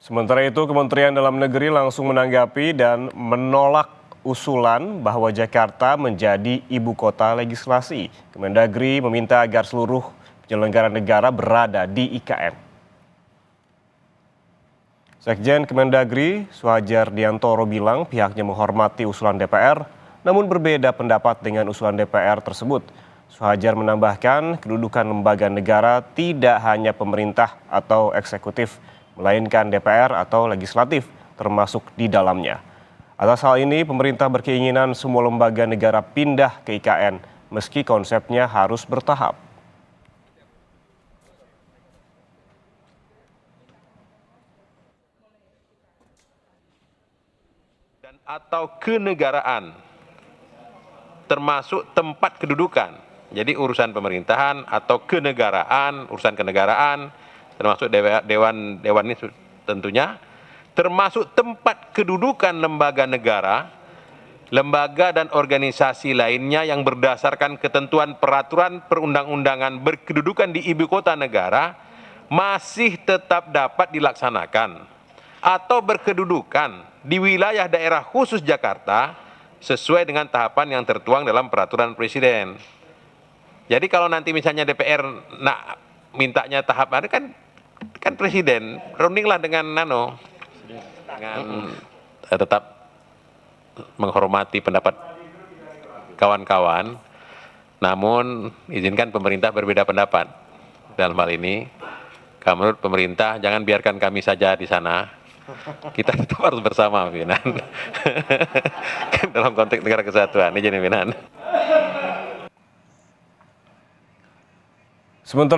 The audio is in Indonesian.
Sementara itu, Kementerian Dalam Negeri langsung menanggapi dan menolak usulan bahwa Jakarta menjadi ibu kota legislasi. Kemendagri meminta agar seluruh penyelenggara negara berada di IKN. Sekjen Kemendagri, Suhajar Diantoro bilang pihaknya menghormati usulan DPR, namun berbeda pendapat dengan usulan DPR tersebut. Suhajar menambahkan kedudukan lembaga negara tidak hanya pemerintah atau eksekutif, melainkan DPR atau legislatif termasuk di dalamnya. Atas hal ini, pemerintah berkeinginan semua lembaga negara pindah ke IKN, meski konsepnya harus bertahap. Atau kenegaraan, termasuk tempat kedudukan. Jadi urusan pemerintahan atau kenegaraan, urusan kenegaraan, termasuk dewan ini tentunya, termasuk tempat kedudukan lembaga negara, lembaga dan organisasi lainnya yang berdasarkan ketentuan peraturan perundang-undangan berkedudukan di ibu kota negara masih tetap dapat dilaksanakan atau berkedudukan di wilayah daerah khusus Jakarta sesuai dengan tahapan yang tertuang dalam peraturan presiden. Jadi kalau nanti misalnya DPR nak mintanya tahap ada kan presiden rundinglah dengan tetap menghormati pendapat kawan-kawan, namun izinkan pemerintah berbeda pendapat dalam hal ini. Kalau menurut pemerintah jangan biarkan kami saja di sana. Kita tetap harus bersama, pimpinan. Kan dalam konteks negara kesatuan, ini jadi pimpinan. Sementara